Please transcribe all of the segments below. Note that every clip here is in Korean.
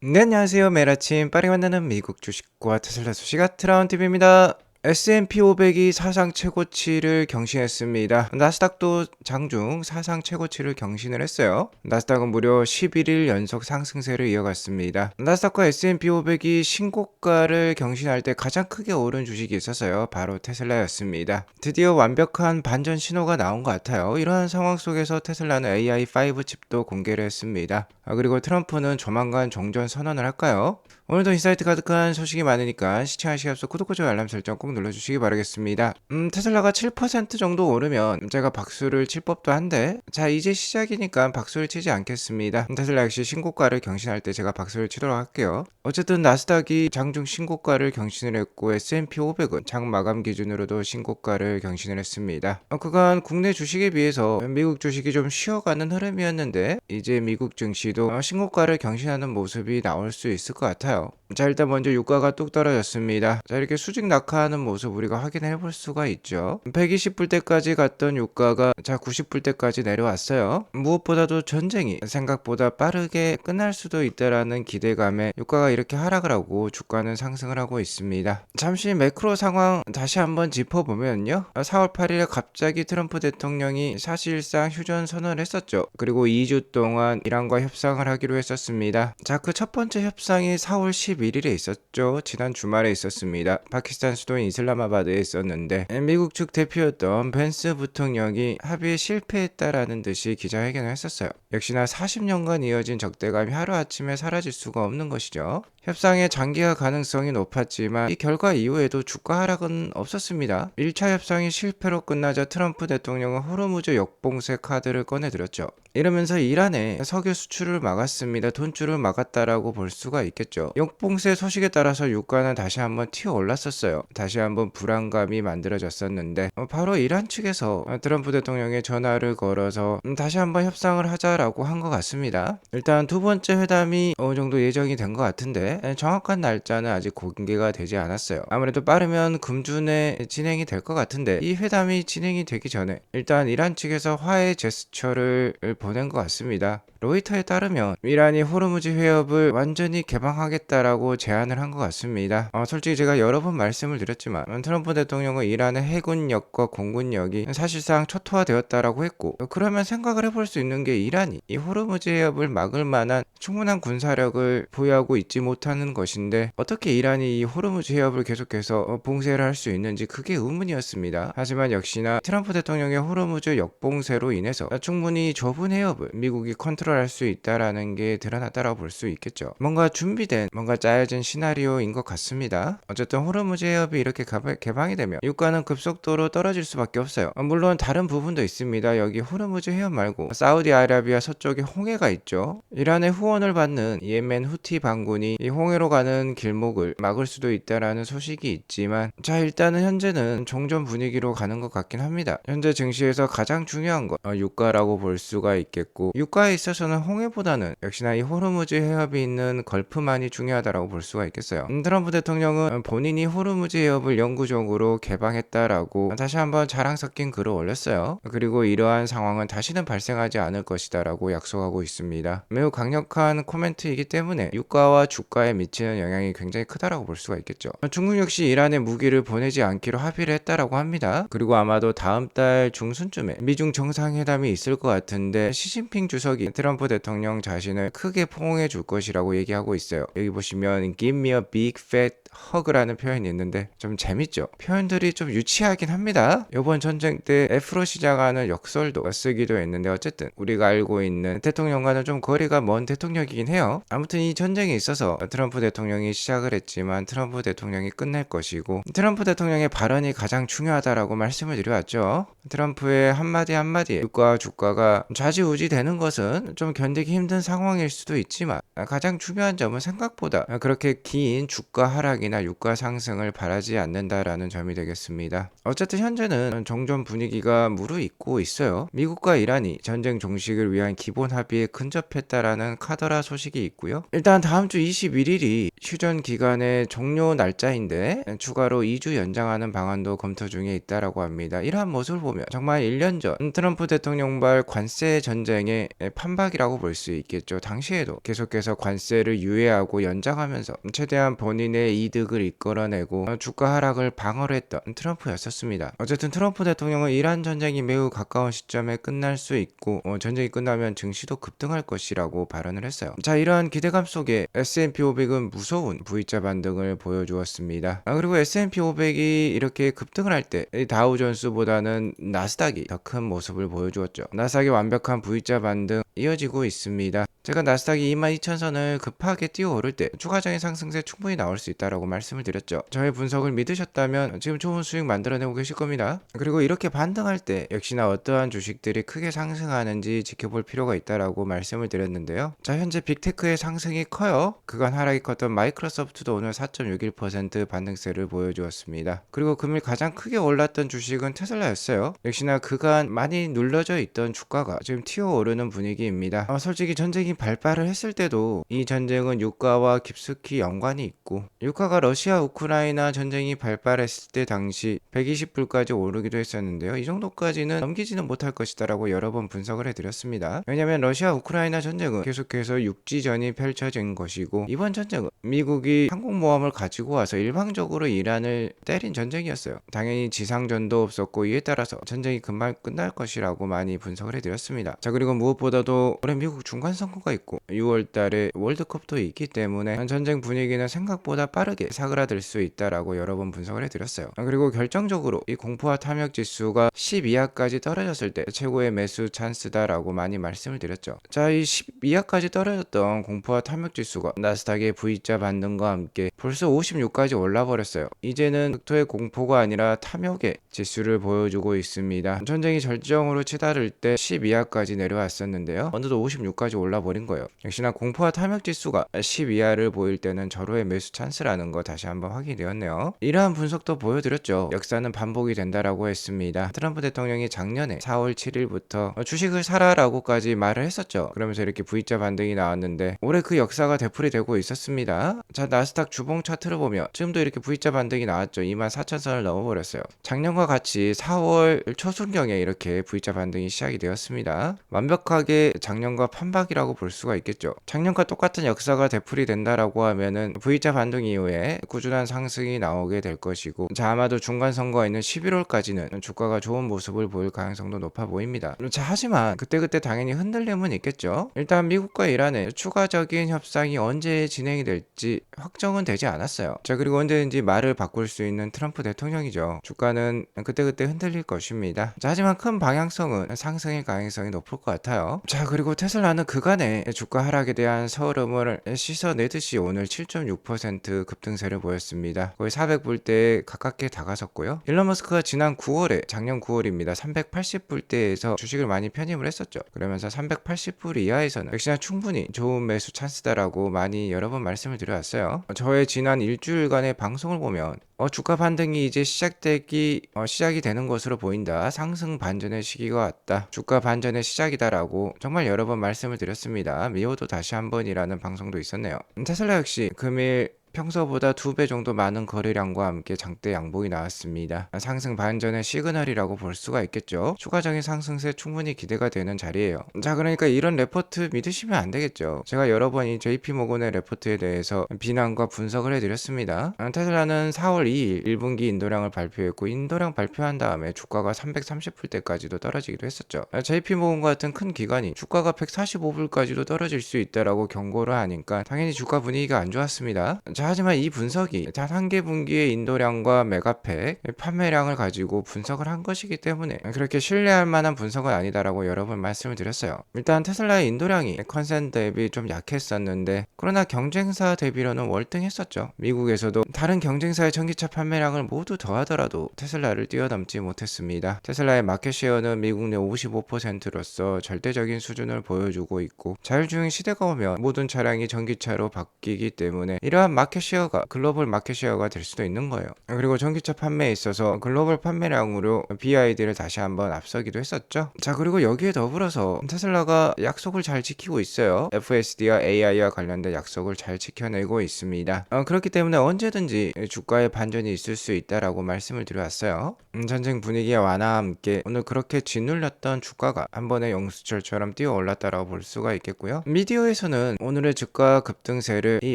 네, 안녕하세요. 매일 아침 빠르게 만나는 미국 주식과 테슬라 소식 트라운티비입니다. S&P 500이 사상 최고치를 경신했습니다. 나스닥도 장중 사상 최고치를 경신을 했어요. 나스닥은 무려 11일 연속 상승세를 이어갔습니다. 나스닥과 S&P 500이 신고가를 경신할 때 가장 크게 오른 주식이 있었어요. 바로 테슬라였습니다. 드디어 완벽한 반전 신호가 나온 것 같아요. 이러한 상황 속에서 테슬라는 AI5 칩도 공개를 했습니다. 그리고 트럼프는 조만간 종전 선언을 할까요? 오늘도 인사이트 가득한 소식이 많으니까 시청하시기 앞서 구독과 좋아요 알람 설정 꼭 눌러주시기 바라겠습니다. 테슬라가 7% 정도 오르면 제가 박수를 칠 법도 한데 자 이제 시작이니까 박수를 치지 않겠습니다. 테슬라 역시 신고가를 경신할 때 제가 박수를 치도록 할게요. 어쨌든 나스닥이 장중 신고가를 경신을 했고 S&P 500은 장 마감 기준으로도 신고가를 경신을 했습니다. 그간 국내 주식에 비해서 미국 주식이 좀 쉬어가는 흐름이었는데 이제 미국 증시도 신고가를 경신하는 모습이 나올 수 있을 것 같아요. 자, 일단 먼저 유가가 뚝 떨어졌습니다. 자, 이렇게 수직 낙하하는 모습 우리가 확인해 볼 수가 있죠. 120불대까지 갔던 유가가 90불대까지 내려왔어요. 무엇보다도 전쟁이 생각보다 빠르게 끝날 수도 있다라는 기대감에 유가가 이렇게 하락을 하고 주가는 상승을 하고 있습니다. 잠시 매크로 상황 다시 한번 짚어보면요. 4월 8일에 갑자기 트럼프 대통령이 사실상 휴전 선언을 했었죠. 그리고 2주 동안 이란과 협상을 하기로 했었습니다. 자, 그 첫 번째 협상이 4월 11일에 있었죠. 지난 주말에 있었습니다. 파키스탄 수도인 이슬라마바드에 있었는데 미국 측 대표였던 벤스 부통령이 합의에 실패했다라는 듯이 기자회견을 했었어요. 역시나 40년간 이어진 적대감이 하루아침에 사라질 수가 없는 것이죠. 협상의 장기화 가능성이 높았지만 이 결과 이후에도 주가 하락은 없었습니다. 1차 협상이 실패로 끝나자 트럼프 대통령은 호르무즈 역봉쇄 카드를 꺼내들었죠. 이러면서 이란의 석유 수출을 막았습니다. 돈줄을 막았다라고 볼 수가 있겠죠. 역봉쇄 소식에 따라서 유가는 다시 한번 튀어 올랐었어요. 다시 한번 불안감이 만들어졌었는데 바로 이란 측에서 트럼프 대통령의 전화를 걸어서 다시 한번 협상을 하자라고 한 것 같습니다. 일단 두 번째 회담이 어느 정도 예정이 된 것 같은데 정확한 날짜는 아직 공개가 되지 않았어요. 아무래도 빠르면 금주내 진행이 될 것 같은데 이 회담이 진행이 되기 전에 일단 이란 측에서 화해 제스처를 보낸 것 같습니다. 로이터에 따르면 이란이 호르무즈 해협을 완전히 개방하겠다라고 제안을 한 것 같습니다. 솔직히 제가 여러 번 말씀을 드렸지만 트럼프 대통령은 이란의 해군력과 공군력이 사실상 초토화되었다라고 했고 그러면 생각을 해볼 수 있는 게 이란이 이 호르무즈 해협을 막을 만한 충분한 군사력을 보유하고 있지 못하는 것인데 어떻게 이란이 이 호르무즈 해협을 계속해서 봉쇄를 할 수 있는지 그게 의문이었습니다. 하지만 역시나 트럼프 대통령의 호르무즈 역봉쇄로 인해서 충분히 좁은 해협을 미국이 컨트롤할 수 있다라는 게 드러났다라고 볼 수 있겠죠. 뭔가 준비된 뭔가 짜여진 시나리오인 것 같습니다. 어쨌든 호르무즈 해협이 이렇게 개방이 되면 유가는 급속도로 떨어질 수밖에 없어요. 물론 다른 부분도 있습니다. 여기 호르무즈 해협 말고 사우디아라비아 서쪽에 홍해가 있죠. 이란의 후원을 받는 예멘 후티 반군이 이 홍해로 가는 길목을 막을 수도 있다라는 소식이 있지만 자 일단은 현재는 종전 분위기로 가는 것 같긴 합니다. 현재 증시에서 가장 중요한 건 유가라고 볼 수가 있겠고 유가에 있어서는 홍해보다는 역시나 이 호르무즈 해협이 있는 걸프만이 중요하다라고 볼 수가 있겠어요. 트럼프 대통령은 본인이 호르무즈 해협을 영구적으로 개방했다라고 다시 한번 자랑 섞인 글을 올렸어요. 그리고 이러한 상황은 다시는 발생하지 않을 것이다라고 약속하고 있습니다. 매우 강력한 코멘트이기 때문에 유가와 주가에 미치는 영향이 굉장히 크다라고 볼 수가 있겠죠. 중국 역시 이란에 무기를 보내지 않기로 합의를 했다라고 합니다. 그리고 아마도 다음 달 중순쯤에 미중 정상회담이 있을 것 같은데 시진핑 주석이 트럼프 대통령 자신을 크게 포옹해 줄 것이라고 얘기하고 있어요. 여기 보시면 Give me a big fat hug라는 표현이 있는데 좀 재밌죠? 표현들이 좀 유치하긴 합니다. 이번 전쟁 때 F로 시작하는 역설도 쓰기도 했는데 어쨌든 우리가 알고 있는 대통령과는 좀 거리가 먼 대통령이긴 해요. 아무튼 이 전쟁에 있어서 트럼프 대통령이 시작을 했지만 트럼프 대통령이 끝낼 것이고 트럼프 대통령의 발언이 가장 중요하다라고 말씀을 드려왔죠. 트럼프의 한마디 한마디에 유가와 주가가 좌지우지 되는 것은 좀 견디기 힘든 상황일 수도 있지만 가장 중요한 점은 생각보다 그렇게 긴 주가 하락이나 유가 상승을 바라지 않는다라는 점이 되겠습니다. 어쨌든 현재는 종전 분위기가 무르익고 있어요. 미국과 이란이 전쟁 종식을 위한 기본 합의에 근접했다라는 카더라 소식이 있고요. 일단 다음 주 21일이 휴전 기간의 종료 날짜인데 추가로 2주 연장하는 방안도 검토 중에 있다라고 합니다. 이러한 모습을 보면 정말 1년 전 트럼프 대통령발 관세 전쟁의 판박이라고 볼 수 있겠죠. 당시에도 계속해서 관세를 유예하고 연장하면서 최대한 본인의 이득을 이끌어내고 주가 하락을 방어를 했던 트럼프였었습니다. 어쨌든 트럼프 대통령은 이란 전쟁이 매우 가까운 시점에 끝날 수 있고 전쟁이 끝나면 증시도 급등할 것이라고 발언을 했어요. 자, 이러한 기대감 속에 S&P 500은 무서운 V자 반등을 보여주었습니다. 그리고 S&P 500이 이렇게 급등을 할 때 다우존스보다는 나스닥이 더 큰 모습을 보여주었죠. 나스닥이 완벽한 V자 반등 이어지고 있습니다. 제가 나스닥이 22,000선을 급하게 뛰어오를 때 추가적인 상승세 충분히 나올 수 있다라고 말씀을 드렸죠. 저의 분석을 믿으셨다면 지금 좋은 수익 만들어내고 계실 겁니다. 그리고 이렇게 반등할 때 역시나 어떠한 주식들이 크게 상승하는지 지켜볼 필요가 있다라고 말씀을 드렸는데요. 자, 현재 빅테크의 상승이 커요. 그간 하락이 컸던 마이크로소프트도 오늘 4.61% 반등세를 보여주었습니다. 그리고 금일 가장 크게 올랐던 주식은 테슬라였어요. 역시나 그간 많이 눌러져 있던 주가가 지금 튀어오르는 분위기입니다. 솔직히 전쟁이 발발을 했을 때도 이 전쟁은 유가와 깊숙이 연관이 있고, 유가가 러시아 우크라이나 전쟁이 발발했을 때 당시 120불까지 오르기도 했었는데요. 이 정도까지는 넘기지는 못할 것이다라고 여러 번 분석을 해드렸습니다. 왜냐하면 러시아 우크라이나 전쟁은 계속해서 육지전이 펼쳐진 것이고, 이번 전쟁은 미국이 항공모함을 가지고 와서 일방적으로 이란을 때린 전쟁이었어요. 당연히 지상전도 없었고, 이에 따라서 전쟁이 금방 끝날 것이라고 많이 분석을 해드렸습니다. 자, 그리고 무엇보다도 올해 미국 중간선거가 있고 6월달에 월드컵도 있기 때문에 전쟁 분위기는 생각보다 빠르게 사그라들 수 있다라고 여러 번 분석을 해드렸어요. 그리고 결정적으로 이 공포와 탐욕 지수가 10 이하까지 떨어졌을 때 최고의 매수 찬스다라고 많이 말씀을 드렸죠. 자, 이 10 이하까지 떨어졌던 공포와 탐욕 지수가 나스닥의 V자 반등과 함께 벌써 56까지 올라버렸어요. 이제는 극토의 공포가 아니라 탐욕의 지수를 보여주고 있습니다. 전쟁이 절정으로 치달을 때 10 이하까지 내려왔었는데요. 어느덧 56까지 올라버린 거예요. 역시나 공포와 탐욕 지수가 10 이하를 보일 때는 절호의 매수 찬스라는 거 다시 한번 확인이 되었네요. 이러한 분석도 보여드렸죠. 역사는 반복이 된다라고 했습니다. 트럼프 대통령이 작년에 4월 7일부터 주식을 사라라고까지 말을 했었죠. 그러면서 이렇게 V자 반등이 나왔는데 올해 그 역사가 되풀이되고 있었습니다. 자, 나스닥 주봉 차트를 보면 지금도 이렇게 V자 반등이 나왔죠. 24,000선을 넘어버렸어요. 작년과 같이 4월 초순경에 이렇게 V자 반등이 시작이 되었습니다. 완벽하게 작년과 판박이라고 볼 수가 있겠죠. 작년과 똑같은 역사가 되풀이된다라고 하면은 V자 반등 이후에 꾸준한 상승이 나오게 될 것이고, 자, 아마도 중간 선거가 있는 11월까지는 주가가 좋은 모습을 보일 가능성도 높아 보입니다. 자, 하지만 그때그때 당연히 흔들림은 있겠죠. 일단 미국과 이란의 추가적인 협상이 언제 진행이 될지 확정은 되지 않았어요. 자, 그리고 언제든지 말을 바꿀 수 있는 트럼프 대통령이죠. 주가는 그때그때 흔들릴 것입니다. 자, 하지만 큰 방향성은 상승의 가능성이 높을 것 같아요. 자, 그리고 테슬라는 그간의 주가 하락에 대한 서름을 씻어내듯이 오늘 7.6% 급등세를 보였습니다. 거의 400불대에 가깝게 다가섰고요. 일론 머스크가 지난 9월에, 작년 9월입니다. 380불대에서 주식을 많이 편입을 했었죠. 그러면서 380불 이하에서는 역시나 충분히 좋은 매수 찬스다라고 많이 여러 번 말씀을 드려왔어요. 저의 지난 일주일간의 방송을 보면 주가 반등이 이제 시작이 되는 것으로 보인다. 상승 반전의 시기가 왔다. 주가 반전의 시작이다라고 정말 여러 번 말씀을 드렸습니다. 미워도 다시 한 번이라는 방송도 있었네요. 테슬라 역시 금일 평소보다 2배 정도 많은 거래량과 함께 장대 양봉이 나왔습니다. 상승 반전의 시그널이라고 볼 수가 있겠죠. 추가적인 상승세 충분히 기대가 되는 자리예요. 자, 그러니까 이런 레포트 믿으시면 안 되겠죠. 제가 여러 번 이 JP모건의 레포트에 대해서 비난과 분석을 해드렸습니다. 테슬라는 4월 2일 1분기 인도량을 발표했고, 인도량 발표한 다음에 주가가 330불대까지도 떨어지기도 했었죠. JP모건과 같은 큰 기관이 주가가 145불까지도 떨어질 수 있다라고 경고를 하니까 당연히 주가 분위기가 안 좋았습니다. 자, 하지만 이 분석이 단 한 개 분기의 인도량과 메가팩 판매량을 가지고 분석을 한 것이기 때문에 그렇게 신뢰할 만한 분석은 아니다라고 여러 번 말씀을 드렸어요. 일단 테슬라의 인도량이 컨센 대비 좀 약했었는데, 그러나 경쟁사 대비로는 월등했었죠. 미국에서도 다른 경쟁사의 전기차 판매량을 모두 더하더라도 테슬라를 뛰어넘지 못했습니다. 테슬라의 마켓쉐어는 미국 내 55%로서 절대적인 수준을 보여주고 있고, 자율주행 시대가 오면 모든 차량이 전기차로 바뀌기 때문에 이러한 마켓 쉐어가 글로벌 마켓 쉐어가 될 수도 있는 거예요. 그리고 전기차 판매에 있어서 글로벌 판매량으로 BYD를 다시 한번 앞서기도 했었죠. 자, 그리고 여기에 더불어서 테슬라가 약속을 잘 지키고 있어요. FSD와 AI와 관련된 약속을 잘 지켜내고 있습니다. 그렇기 때문에 언제든지 주가에 반전이 있을 수 있다라고 말씀을 드려왔어요. 전쟁 분위기와 완화와 함께 오늘 그렇게 짓눌렸던 주가가 한 번에 용수철처럼 뛰어 올랐다라고 볼 수가 있겠고요. 미디어에서는 오늘의 주가 급등세를 이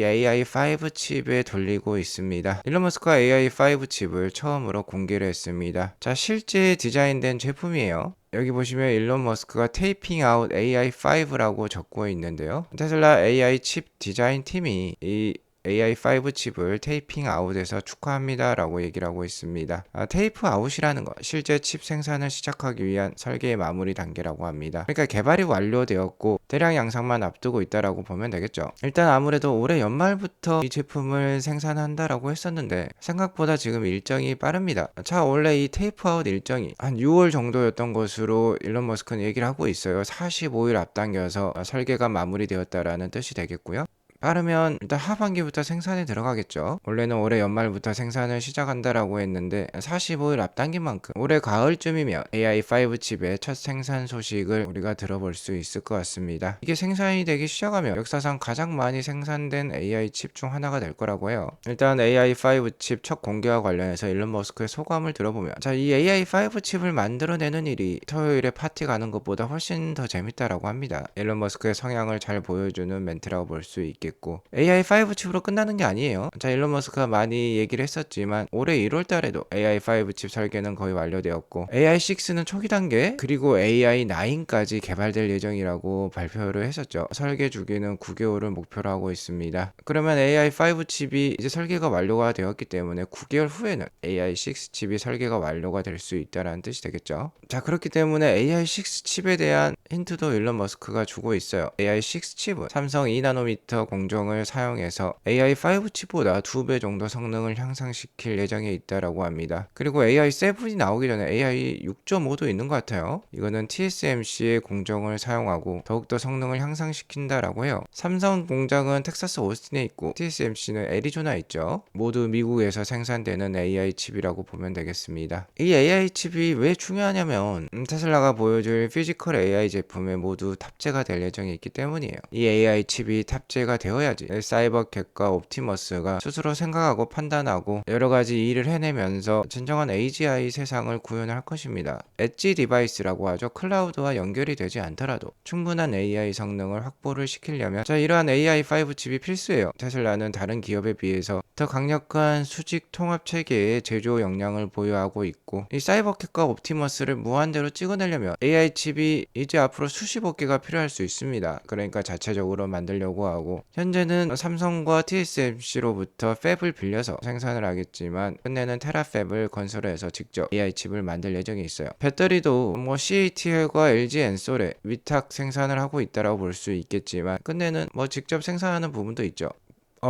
AI5 칩에 돌리고 있습니다. 일론 머스크가 AI5 칩을 처음으로 공개를 했습니다. 자, 실제 디자인된 제품이에요. 여기 보시면 일론 머스크가 테이핑 아웃 AI5라고 적고 있는데요. 테슬라 AI 칩 디자인 팀이 이 AI5 칩을 테이핑 아웃에서 축하합니다 라고 얘기를 하고 있습니다. 테이프 아웃이라는 것, 실제 칩 생산을 시작하기 위한 설계의 마무리 단계라고 합니다. 그러니까 개발이 완료되었고 대량 양산만 앞두고 있다라고 보면 되겠죠. 일단 아무래도 올해 연말부터 이 제품을 생산한다라고 했었는데 생각보다 지금 일정이 빠릅니다. 자, 원래 이 테이프 아웃 일정이 한 6월 정도였던 것으로 일론 머스크는 얘기를 하고 있어요. 45일 앞당겨서 설계가 마무리되었다라는 뜻이 되겠고요. 빠르면 일단 하반기부터 생산에 들어가겠죠. 원래는 올해 연말부터 생산을 시작한다라고 했는데 45일 앞당긴 만큼 올해 가을쯤이면 AI5 칩의 첫 생산 소식을 우리가 들어볼 수 있을 것 같습니다. 이게 생산이 되기 시작하면 역사상 가장 많이 생산된 AI 칩 중 하나가 될 거라고 해요. 일단 AI5 칩 첫 공개와 관련해서 일론 머스크의 소감을 들어보면, 자, 이 AI5 칩을 만들어내는 일이 토요일에 파티 가는 것보다 훨씬 더 재밌다라고 합니다. 일론 머스크의 성향을 잘 보여주는 멘트라고 볼 수 있겠고, AI5 칩으로 끝나는 게 아니에요. 자, 일론 머스크가 많이 얘기를 했었지만 올해 1월 달에도 AI5 칩 설계는 거의 완료되었고 AI6는 초기 단계, 그리고 AI9까지 개발될 예정이라고 발표를 했었죠. 설계 주기는 9개월을 목표로 하고 있습니다. 그러면 AI5 칩이 이제 설계가 완료가 되었기 때문에 9개월 후에는 AI6 칩이 설계가 완료가 될 수 있다는 뜻이 되겠죠. 자, 그렇기 때문에 AI6 칩에 대한 힌트도 일론 머스크가 주고 있어요. AI6 칩은 삼성 2나노미터 공정을 사용해서 AI5 칩보다 2배 정도 성능을 향상시킬 예정에 있다라고 합니다. 그리고 AI7이 나오기 전에 AI 6.5도 있는 것 같아요. 이거는 TSMC의 공정을 사용하고 더욱더 성능을 향상시킨다라고 해요. 삼성 공장은 텍사스 오스틴에 있고 TSMC는 애리조나에 있죠. 모두 미국에서 생산되는 AI 칩이라고 보면 되겠습니다. 이 AI 칩이 왜 중요하냐면 테슬라가 보여줄 피지컬 AI 제품에 모두 탑재가 될 예정에 있기 때문이에요. 이 AI 칩이 탑재가 되어야지 사이버캣과 옵티머스가 스스로 생각하고 판단하고 여러가지 일을 해내면서 진정한 AGI 세상을 구현할 것입니다. 엣지 디바이스라고 하죠. 클라우드와 연결이 되지 않더라도 충분한 AI 성능을 확보를 시키려면, 자, 이러한 AI5 칩이 필수예요. 테슬라는 다른 기업에 비해서 더 강력한 수직 통합 체계의 제조 역량을 보유하고 있고, 이 사이버캣과 옵티머스를 무한대로 찍어내려면 AI 칩이 이제 앞으로 수십억 개가 필요할 수 있습니다. 그러니까 자체적으로 만들려고 하고, 현재는 삼성과 TSMC로부터 팹을 빌려서 생산을 하겠지만 끝내는 테라팹을 건설해서 직접 AI 칩을 만들 예정에 있어요. 배터리도 CATL과 LG 엔솔에 위탁 생산을 하고 있다고 볼 수 있겠지만 끝내는 직접 생산하는 부분도 있죠.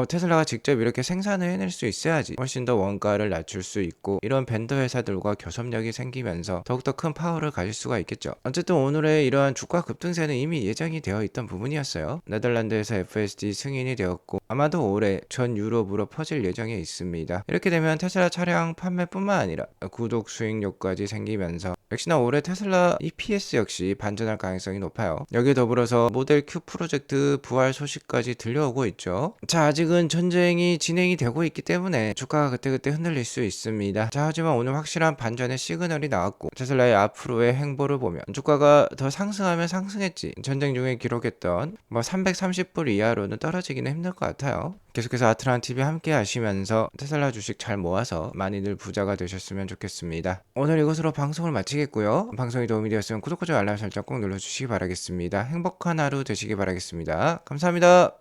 테슬라가 직접 이렇게 생산을 해낼 수 있어야지 훨씬 더 원가를 낮출 수 있고 이런 벤더 회사들과 교섭력이 생기면서 더욱더 큰 파워를 가질 수가 있겠죠. 어쨌든 오늘의 이러한 주가 급등세는 이미 예정이 되어 있던 부분이었어요. 네덜란드에서 FSD 승인이 되었고 아마도 올해 전 유럽으로 퍼질 예정에 있습니다. 이렇게 되면 테슬라 차량 판매뿐만 아니라 구독 수익료까지 생기면서 역시나 올해 테슬라 EPS 역시 반전할 가능성이 높아요. 여기에 더불어서 모델 Q 프로젝트 부활 소식까지 들려오고 있죠. 자, 아직은 전쟁이 진행이 되고 있기 때문에 주가가 그때그때 흔들릴 수 있습니다. 자, 하지만 오늘 확실한 반전의 시그널이 나왔고 테슬라의 앞으로의 행보를 보면 주가가 더 상승하면 상승했지 전쟁 중에 기록했던 330불 이하로는 떨어지기는 힘들 것 같아요. 계속해서 아트란TV 함께 하시면서 테슬라 주식 잘 모아서 많이들 부자가 되셨으면 좋겠습니다. 오늘 이것으로 방송을 마치겠고요. 방송이 도움이 되었으면 구독과 좋아요 알람 설정 꼭 눌러주시기 바라겠습니다. 행복한 하루 되시기 바라겠습니다. 감사합니다.